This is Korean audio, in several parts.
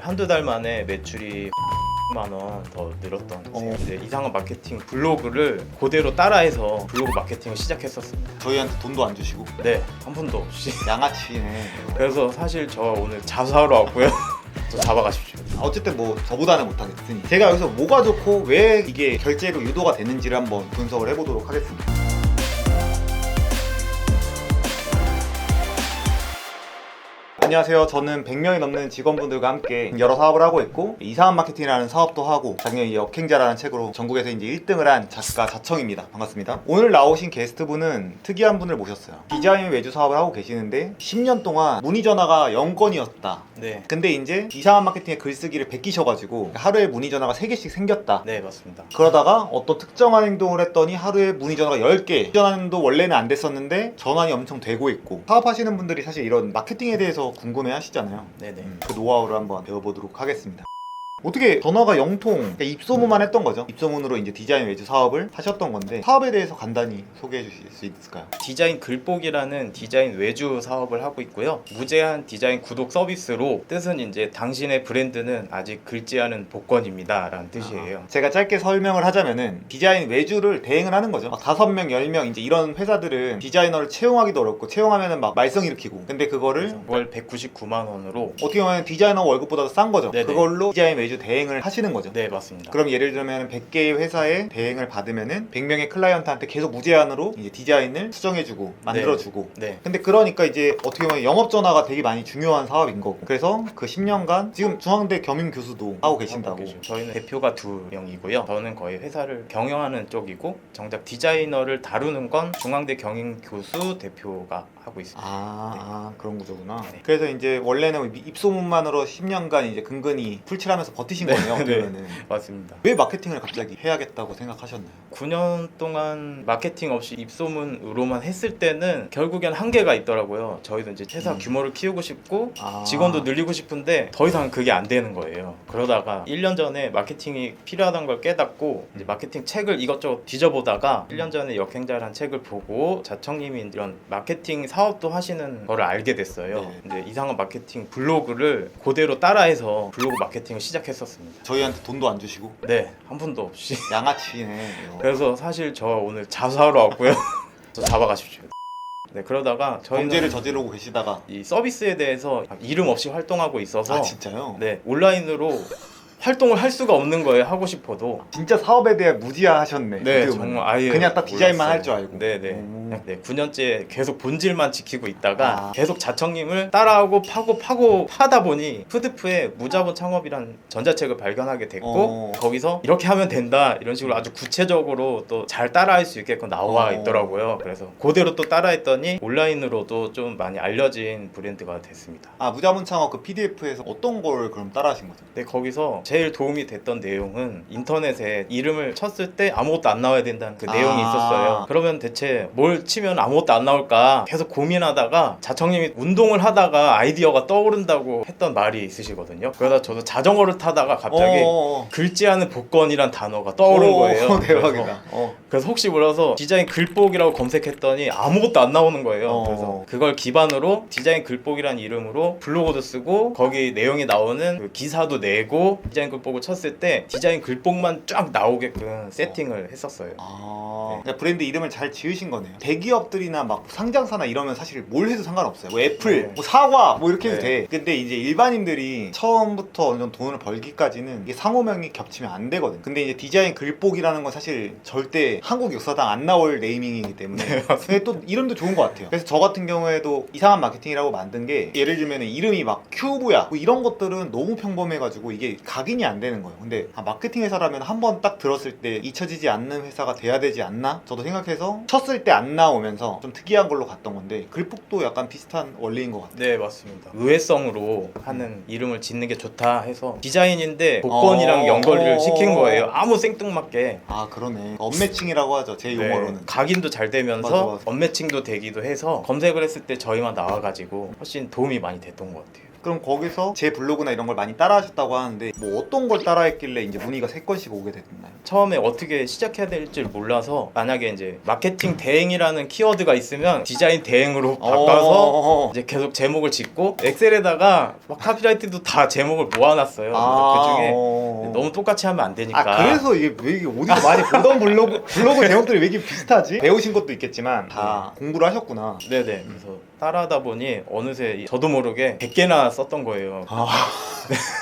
한두 달 만에 매출이 만 원 더 늘었던 이제 이상한 마케팅 블로그를 그대로 따라해서 블로그 마케팅을 시작했었습니다. 저희한테 돈도 안 주시고 네, 한 푼도 없이. 양아치네. 그래서 사실 저 오늘 자수하러 왔고요. 저 잡아가십시오. 어쨌든 뭐 저보다는 못하겠으니 제가 여기서 뭐가 좋고 왜 이게 결제로 유도가 되는지를 한번 분석을 해보도록 하겠습니다. 안녕하세요. 저는 100명이 넘는 직원분들과 함께 여러 사업을 하고 있고 이상한 마케팅이라는 사업도 하고 작년 역행자라는 책으로 전국에서 이제 1등을 한 작가 자청입니다. 반갑습니다. 오늘 나오신 게스트분은 특이한 분을 모셨어요. 디자인 외주 사업을 하고 계시는데 10년 동안 문의 전화가 0건이었다. 네, 근데 이제 이상한 마케팅의 글쓰기를 베끼셔가지고 하루에 문의 전화가 3개씩 생겼다. 네 맞습니다. 그러다가 어떤 특정한 행동을 했더니 하루에 문의 전화가 10개. 전화도 원래는 안 됐었는데 전환이 엄청 되고 있고, 사업하시는 분들이 사실 이런 마케팅에 대해서 궁금해 하시잖아요. 네네. 그 노하우를 한번 배워보도록 하겠습니다. 어떻게 전화가 영통, 그러니까 입소문만 했던 거죠. 입소문으로 이제 디자인 외주 사업을 하셨던 건데 사업에 대해서 간단히 소개해 주실 수 있을까요? 디자인 글복이라는 디자인 외주 사업을 하고 있고요. 무제한 디자인 구독 서비스로, 뜻은 이제 당신의 브랜드는 아직 긁지 않은 복권입니다 라는 뜻이에요. 제가 짧게 설명을 하자면은 디자인 외주를 대행을 하는 거죠. 막 5명, 10명 이제 이런 회사들은 디자이너를 채용하기도 어렵고 채용하면은 막 말썽 일으키고, 근데 그거를 월 199만 원으로. 어떻게 보면 디자이너 월급보다 싼 거죠. 네네. 그걸로 디자인 외주 대행을 하시는 거죠. 네 맞습니다. 그럼 예를 들면 100개의 회사에 대행을 받으면은 100명의 클라이언트한테 계속 무제한으로 이제 디자인을 수정해주고 만들어주고. 네. 근데 그러니까 이제 어떻게 보면 영업 전화가 되게 많이 중요한 사업인 거고, 그래서 그 10년간 지금 중앙대 겸임 교수도 하고 계신다고. 저희는 대표가 2명이고요. 저는 거의 회사를 경영하는 쪽이고, 정작 디자이너를 다루는 건 중앙대 경영 교수 대표가 하고 있습니다. 그런 구조구나. 네. 그래서 이제 원래는 입소문만으로 10년간 이제 근근히 풀칠하면서 버티신 거네요. 그러면은 맞습니다. 왜 마케팅을 갑자기 해야겠다고 생각하셨나요? 9년 동안 마케팅 없이 입소문으로만 했을 때는 결국엔 한계가 있더라고요. 저희도 이제 회사 규모를 키우고 싶고 직원도 늘리고 싶은데 더 이상 그게 안 되는 거예요. 그러다가 1년 전에 마케팅이 필요하다는 걸 깨닫고 이제 마케팅 책을 이것저것 뒤져보다가 1년 전에 역행자라는 책을 보고 자청님이 이런 마케팅 사업도 하시는 거를 알게 됐어요. 네. 이제 이상한 마케팅 블로그를 그대로 따라해서 블로그 마케팅을 시작했었습니다. 저희한테 돈도 안 주시고 네, 한 푼도 없이. 양아치네. 그래서 사실 저 오늘 자수하러 왔고요. 저 잡아가십시오. 네, 그러다가 저희는 범죄를 저지르고 계시다가. 이 서비스에 대해서 이름 없이 활동하고 있어서 진짜요? 네, 온라인으로 활동을 할 수가 없는 거예요. 하고 싶어도. 진짜 사업에 대해 무지하셨네. 네, 어떻게 보면. 정말 아예 그냥 딱 디자인만 몰랐어요. 할 줄 알고. 네네. 오. 네, 9년째 계속 본질만 지키고 있다가 계속 자청님을 따라하고 파다 보니 푸드프의 무자본 창업이란 전자책을 발견하게 됐고 거기서 이렇게 하면 된다 이런 식으로 아주 구체적으로 또 잘 따라할 수 있게끔 나와 있더라고요. 그래서 그대로 또 따라했더니 온라인으로도 좀 많이 알려진 브랜드가 됐습니다. 무자본 창업 그 PDF에서 어떤 걸 그럼 따라하신 거죠? 네, 거기서 제일 도움이 됐던 내용은 인터넷에 이름을 쳤을 때 아무것도 안 나와야 된다는 그 내용이 있었어요. 그러면 대체 뭘 치면 아무것도 안 나올까 계속 고민하다가 자청님이 운동을 하다가 아이디어가 떠오른다고 했던 말이 있으시거든요. 그러다 저도 자전거를 타다가 갑자기 긁지 않은 복권이란 단어가 떠오른 거예요. 대박이다. 그래서 혹시 몰라서 디자인 글복이라고 검색했더니 아무것도 안 나오는 거예요. 그래서 그걸 기반으로 디자인 글복이라는 이름으로 블로그도 쓰고 거기 내용이 나오는 그 기사도 내고 디자인 글복을 쳤을 때 디자인 글복만 쫙 나오게끔 세팅을 했었어요. 그러니까 브랜드 이름을 잘 지으신 거네요. 대기업들이나 막 상장사나 이러면 사실 뭘 해도 상관없어요. 뭐 애플, 뭐 사과 뭐 이렇게 해도 돼. 근데 이제 일반인들이 처음부터 어느 정도 돈을 벌기까지는 이게 상호명이 겹치면 안 되거든. 근데 이제 디자인 글복이라는 건 사실 절대 한국 역사상 안 나올 네이밍이기 때문에 근데 또 이름도 좋은 것 같아요. 그래서 저 같은 경우에도 이상한 마케팅이라고 만든 게, 예를 들면 이름이 막 큐브야 뭐 이런 것들은 너무 평범해가지고 이게 각인이 안 되는 거예요. 근데 마케팅 회사라면 한 번 딱 들었을 때 잊혀지지 않는 회사가 돼야 되지 않나? 저도 생각해서 쳤을 때 안 나오면서 좀 특이한 걸로 갔던 건데, 글복도 약간 비슷한 원리인 것 같아요. 네, 맞습니다. 의외성으로 하는 이름을 짓는 게 좋다 해서 디자인인데 복권이랑 연결을 시킨 거예요. 아무 생뚱맞게. 그러네. 언매칭이라고 하죠, 제 용어로는. 네, 각인도 잘 되면서 맞아. 언매칭도 되기도 해서 검색을 했을 때 저희만 나와가지고 훨씬 도움이 많이 됐던 것 같아요. 그럼 거기서 제 블로그나 이런 걸 많이 따라하셨다고 하는데 뭐 어떤 걸 따라했길래 이제 문의가 3건씩 오게 됐나요? 처음에 어떻게 시작해야 될지 몰라서 만약에 이제 마케팅 대행이라는 키워드가 있으면 디자인 대행으로 바꿔서 이제 계속 제목을 짓고 엑셀에다가 막 카피라이트도 다 제목을 모아놨어요. 그 중에 너무 똑같이 하면 안 되니까. 그래서 이게 왜 이게 어디서 많이 보던 블로그 제목들이 왜 이렇게 비슷하지? 배우신 것도 있겠지만 다 공부를 하셨구나. 네네. 그래서 따라하다 보니 어느새 저도 모르게 100개나 썼던 거예요.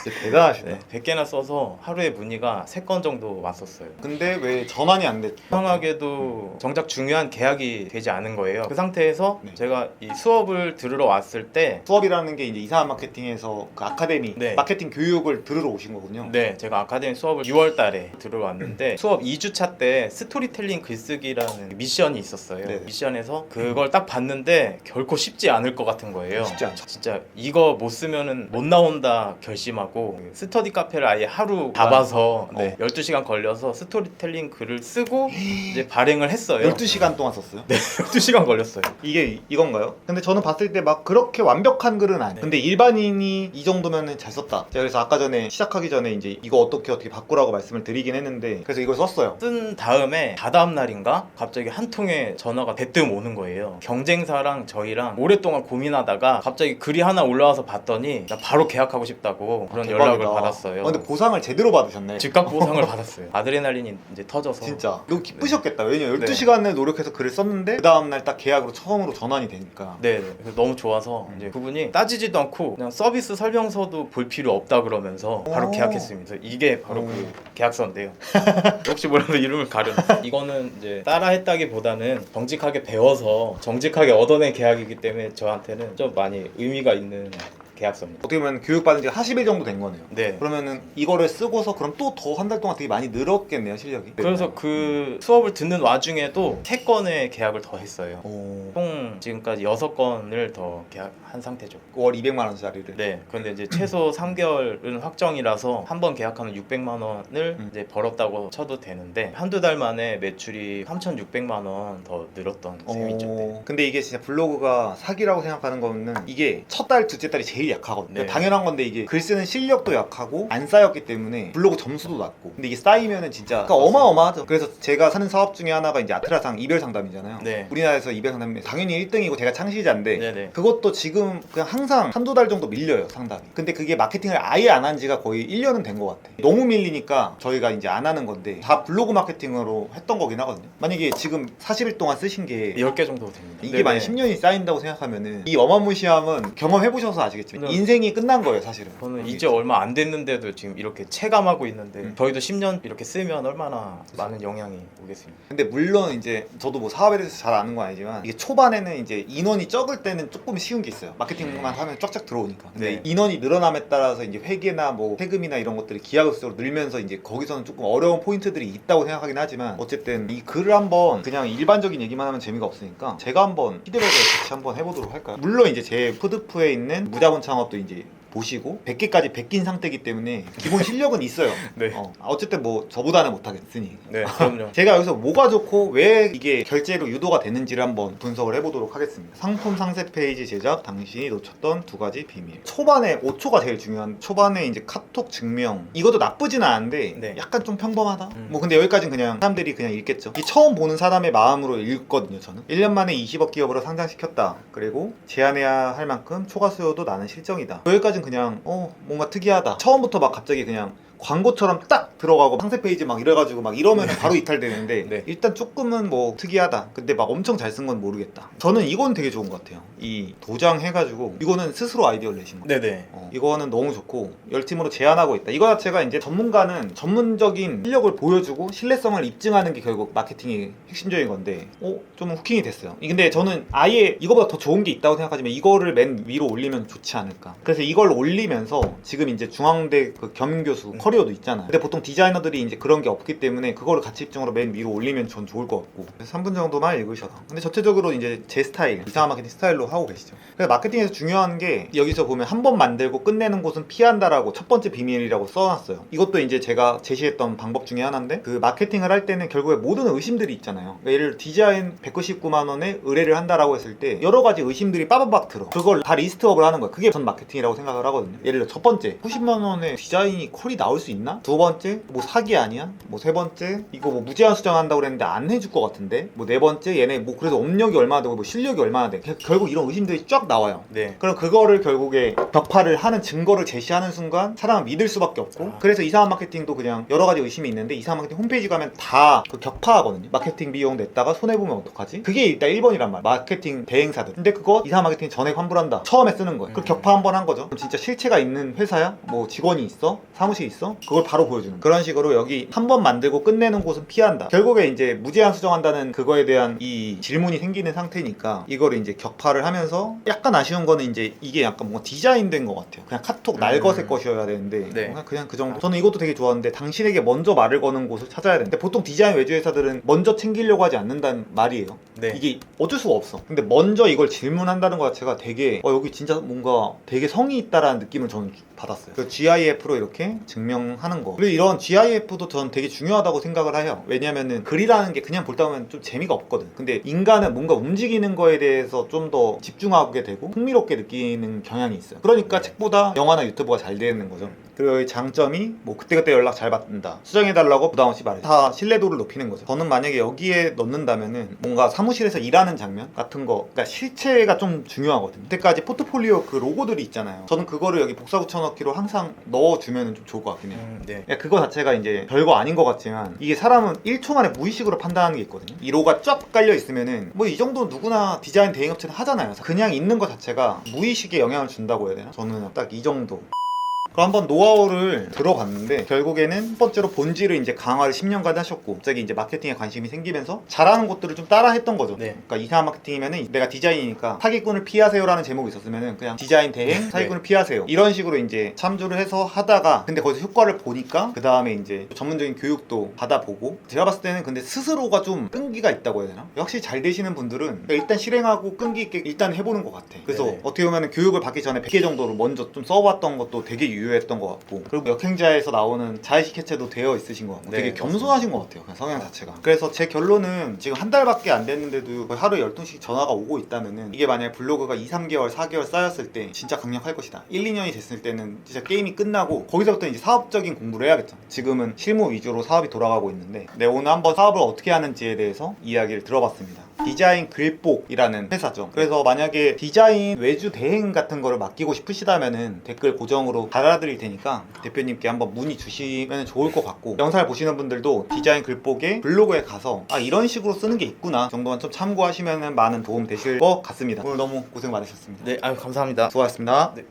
진짜 대단하시네. 네, 100개나 써서 하루에 문의가 3건 정도 왔었어요. 근데 왜 전환이 안 됐죠? 이상하게도 정작 중요한 계약이 되지 않은 거예요. 그 상태에서 네. 제가 이 수업을 들으러 왔을 때 수업이라는 게 이제 이상한 마케팅에서 그 아카데미 네. 마케팅 교육을 들으러 오신 거군요. 네, 제가 아카데미 수업을 6월 달에 들으러 왔는데 수업 2주차 때 스토리텔링 글쓰기라는 미션이 있었어요. 네. 미션에서 그걸 딱 봤는데 결코 쉽지 않을 것 같은 거예요. 쉽지 않죠. 진짜 이거 못 쓰면은 못 나온다 결심하고 스터디 카페를 아예 하루 잡아서 12시간 걸려서 스토리텔링 글을 쓰고 이제 발행을 했어요. 12시간 동안 썼어요? 네, 12시간 걸렸어요. 이게 이건가요? 근데 저는 봤을 때 막 그렇게 완벽한 글은 아니에요. 네. 근데 일반인이 이 정도면 잘 썼다. 제가 그래서 아까 전에 시작하기 전에 이제 이거 어떻게 바꾸라고 말씀을 드리긴 했는데 그래서 이걸 썼어요. 쓴 다음에 다다음 날인가 갑자기 한 통의 전화가 대뜸 오는 거예요. 경쟁사랑 저희랑 오랫동안 고민하다가 갑자기 글이 하나 올라와서 봤더니 나 바로 계약하고 싶다고 그런 연락을 대박이다. 받았어요. 근데 보상을 제대로 받으셨네. 즉각 보상을 받았어요. 아드레날린이 이제 터져서 진짜 너무 기쁘셨겠다. 왜냐면 네. 12시간을 노력해서 글을 썼는데 그 다음날 딱 계약으로 처음으로 전환이 되니까. 네, 그래서 너무 좋아서 이제 그분이 따지지도 않고 그냥 서비스 설명서도 볼 필요 없다 그러면서 바로 오. 계약했습니다. 이게 바로 오. 그 계약서인데요. 혹시 몰라서 이름을 가려. 이거는 이제 따라했다기보다는 정직하게 배워서 정직하게 얻어낸 계약이기 때문에 저한테는 좀 많이 의미가 있는 계약서입니다. 어떻게 보면 교육받은 지가 40일 정도 된 거네요. 네. 그러면은 이거를 쓰고서 그럼 또 더 한 달 동안 되게 많이 늘었겠네요, 실력이. 그래서 그 수업을 듣는 와중에도 3건의 계약을 더 했어요. 오. 총 지금까지 6건을 더 계약한 상태죠. 월 200만 원짜리를. 네. 그런데 이제 최소 3개월은 확정이라서 한 번 계약하면 600만 원을 이제 벌었다고 쳐도 되는데 한두 달 만에 매출이 3,600만 원 더 늘었던 셈이죠. 네. 근데 이게 진짜 블로그가 사기라고 생각하는 거는 이게 첫 달, 둘째 달이 제일 약하거든요. 네. 당연한 건데 이게 글 쓰는 실력도 약하고 안 쌓였기 때문에 블로그 점수도 낮고. 근데 이게 쌓이면은 진짜 그러니까 어마어마하죠. 그래서 제가 사는 사업 중에 하나가 이제 아트라상 이별 상담이잖아요. 네. 우리나라에서 이별 상담이 당연히 1등이고 제가 창시자인데 네네. 그것도 지금 그냥 항상 한두 달 정도 밀려요, 상담이. 근데 그게 마케팅을 아예 안 한 지가 거의 1년은 된 것 같아. 너무 밀리니까 저희가 이제 안 하는 건데 다 블로그 마케팅으로 했던 거긴 하거든요. 만약에 지금 40일 동안 쓰신 게 10개 정도 됩니다. 이게 만약 10년이 쌓인다고 생각하면은 이 어마무시함은 경험해보셔서 아시겠지만 네. 인생이 끝난 거예요, 사실은. 저는 이제 얼마 안 됐는데도 지금 이렇게 체감하고 있는데 음. 저희도 10년 이렇게 쓰면 얼마나 많은 영향이 오겠습니까? 근데 물론 이제 저도 뭐 사업에 대해서 잘 아는 건 아니지만 이게 초반에는 이제 인원이 적을 때는 조금 쉬운 게 있어요. 마케팅만 하면 쫙쫙 들어오니까. 근데 네. 인원이 늘어남에 따라서 이제 회계나 뭐 세금이나 이런 것들이 기하급수로 늘면서 이제 거기서는 조금 어려운 포인트들이 있다고 생각하긴 하지만 어쨌든 이 글을 한번 그냥 일반적인 얘기만 하면 재미가 없으니까 제가 한번 피드백을 같이 한번 해보도록 할까요? 물론 이제 제 푸드프에 있는 무자본 창업도 이제 보시고 100개까지 베낀 상태이기 때문에 기본 실력은 있어요. 네. 어쨌든 뭐 저보다는 못하겠으니 네, 그럼요. 제가 여기서 뭐가 좋고 왜 이게 결제로 유도가 되는지를 한번 분석을 해보도록 하겠습니다. 상품 상세 페이지 제작, 당신이 놓쳤던 2가지 비밀. 초반에 5초가 제일 중요한. 초반에 이제 카톡 증명 이것도 나쁘진 않은데 네. 약간 좀 평범하다. 뭐 근데 여기까지는 그냥 사람들이 그냥 읽겠죠. 이 처음 보는 사람의 마음으로 읽거든요. 저는 1년 만에 20억 기업으로 상장시켰다. 그리고 제안해야 할 만큼 초과 수요도 나는 실정이다. 여기까지는 그냥 뭔가 특이하다. 처음부터 막 갑자기 그냥 광고처럼 딱 들어가고 상세 페이지 막 이래가지고 막 이러면 바로 이탈되는데 네. 일단 조금은 뭐 특이하다. 근데 막 엄청 잘 쓴 건 모르겠다. 저는 이건 되게 좋은 것 같아요. 이 도장 해가지고 이거는 스스로 아이디어를 내신 거. 네네. 이거는 너무 좋고 열팀으로 제안하고 있다. 이거 자체가 이제 전문가는 전문적인 실력을 보여주고 신뢰성을 입증하는 게 결국 마케팅의 핵심적인 건데 좀 후킹이 됐어요. 근데 저는 아예 이거보다 더 좋은 게 있다고 생각하지만 이거를 맨 위로 올리면 좋지 않을까. 그래서 이걸 올리면서 지금 이제 중앙대 그 겸임 교수 커리어도 있잖아요. 근데 보통 디자이너들이 이제 그런 게 없기 때문에 그거를 가치 입증으로 맨 위로 올리면 전 좋을 것 같고. 그래서 3분 정도만 읽으셔서. 근데 전체적으로 이제 제 스타일, 이상한 마케팅 스타일로 하고 계시죠. 그래서 마케팅에서 중요한 게 여기서 보면 한 번 만들고 끝내는 곳은 피한다라고 첫 번째 비밀이라고 써놨어요. 이것도 이제 제가 제시했던 방법 중에 하나인데, 그 마케팅을 할 때는 결국에 모든 의심들이 있잖아요. 그러니까 예를 들어 디자인 199만 원에 의뢰를 한다라고 했을 때 여러 가지 의심들이 빠바박 들어. 그걸 다 리스트업을 하는 거야. 그게 전 마케팅이라고 생각을 하거든요. 예를 들어 첫 번째, 90만 원에 디자인이 퀄이 나올 수 있나? 두 번째, 뭐 사기 아니야? 뭐 세 번째, 이거 뭐 무제한 수정한다고 그랬는데 안 해줄 것 같은데? 뭐 네 번째, 얘네 뭐 그래서 업력이 얼마나 되고 뭐 실력이 얼마나 돼? 결국 이런 의심들이 쫙 나와요. 네. 그럼 그거를 결국에 벽파를 하는 증거를 제시하는 순간 사람은 믿을 수밖에 없고, 그래서 이상한 마케팅도 그냥 여러 가지 의심이 있는데 이상한 마케팅 홈페이지 가면 다 그 격파하거든요. 마케팅 비용 냈다가 손해보면 어떡하지? 그게 일단 1번이란 말. 마케팅 대행사들. 근데 그거 이상한 마케팅 전액 환불한다. 처음에 쓰는 거예요. 그 격파 한 번 한 거죠. 그럼 진짜 실체가 있는 회사야? 뭐 직원이 있어? 사무실 있어? 그걸 바로 보여주는 거예요. 그런 식으로 여기 한 번 만들고 끝내는 곳은 피한다. 결국에 이제 무제한 수정한다는 그거에 대한 이 질문이 생기는 상태니까 이거를 이제 격파를 하면서, 약간 아쉬운 거는 이제 이게 약간 뭔가 디자인된 것 같아요. 그냥 카톡 날것의 것이어야 되는데 네. 그냥 그 정도. 저는 이것도 되게 좋았는데, 당신에게 먼저 말을 거는 곳을 찾아야 되는데 보통 디자인 외주 회사들은 먼저 챙기려고 하지 않는다는 말이에요. 네. 이게 어쩔 수가 없어. 근데 먼저 이걸 질문한다는 것 자체가 되게 여기 진짜 뭔가 되게 성의 있다라는 느낌을 저는 받았어요. 그 GIF로 이렇게 증명하는 거. 그리고 이런 GIF도 전 되게 중요하다고 생각을 해요. 왜냐면은 글이라는 게 그냥 볼다 보면 좀 재미가 없거든. 근데 인간은 뭔가 움직이는 거에 대해서 좀 더 집중하게 되고 흥미롭게 느끼는 경향이 있어요. 그러니까 책보다 영화나 유튜브가 잘 되는 거죠. 그리고 이 장점이 뭐 그때그때 연락 잘 받는다, 수정해달라고 부담없이 말해, 다 신뢰도를 높이는 거죠. 저는 만약에 여기에 넣는다면은 뭔가 사무실에서 일하는 장면 같은 거, 그러니까 실체가 좀 중요하거든요. 그때까지 포트폴리오 그 로고들이 있잖아요. 저는 그거를 여기 복사 붙여넣기로 항상 넣어주면 좀 좋을 것 같긴 해요. 네. 그러니까 그거 자체가 이제 별거 아닌 것 같지만, 이게 사람은 1초 만에 무의식으로 판단하는 게 있거든요. 이 로고가 쫙 깔려 있으면은 뭐 이 정도는 누구나 디자인 대행업체는 하잖아요. 그냥 있는 것 자체가 무의식에 영향을 준다고 해야 되나? 저는 딱 이 정도. 그럼 한번 노하우를 들어봤는데, 결국에는 첫 번째로 본질을 이제 강화를 10년간 하셨고, 갑자기 이제 마케팅에 관심이 생기면서 잘하는 것들을 좀 따라 했던 거죠. 네. 그러니까 이상한 마케팅이면은 내가 디자인이니까 사기꾼을 피하세요라는 제목이 있었으면은 그냥 디자인 대행 사기꾼을 피하세요, 이런 식으로 이제 참조를 해서 하다가, 근데 거기서 효과를 보니까 그 다음에 이제 전문적인 교육도 받아보고, 제가 봤을 때는 근데 스스로가 좀 끈기가 있다고 해야 되나? 확실히 잘 되시는 분들은 일단 실행하고 끈기 있게 일단 해보는 것 같아. 그래서 네네. 어떻게 보면 교육을 받기 전에 100개 정도로 먼저 좀 써봤던 것도 되게 유효했던 것 같고, 그리고 역행자에서 나오는 자의식 해체도 되어 있으신 것 같고, 네, 되게 겸손하신 것 같아요, 그냥 성향 자체가. 그래서 제 결론은 지금 한 달밖에 안 됐는데도 거의 하루에 12씩 전화가 오고 있다면은, 이게 만약에 블로그가 2, 3개월, 4개월 쌓였을 때 진짜 강력할 것이다. 1, 2년이 됐을 때는 진짜 게임이 끝나고 거기서부터 이제 사업적인 공부를 해야겠죠. 지금은 실무 위주로 사업이 돌아가고 있는데, 네, 오늘 한번 사업을 어떻게 하는지에 대해서 이야기를 들어봤습니다. 디자인 글복이라는 회사죠. 그래서 만약에 디자인 외주 대행 같은 거를 맡기고 싶으시다면은 댓글 고정으로 달아드릴 테니까 대표님께 한번 문의 주시면 좋을 것 같고, 영상을 보시는 분들도 디자인 글복의 블로그에 가서 아, 이런 식으로 쓰는 게 있구나 정도만 좀 참고하시면 많은 도움 되실 것 같습니다. 오늘 너무 고생 많으셨습니다. 네, 아유 감사합니다. 수고하셨습니다. 네.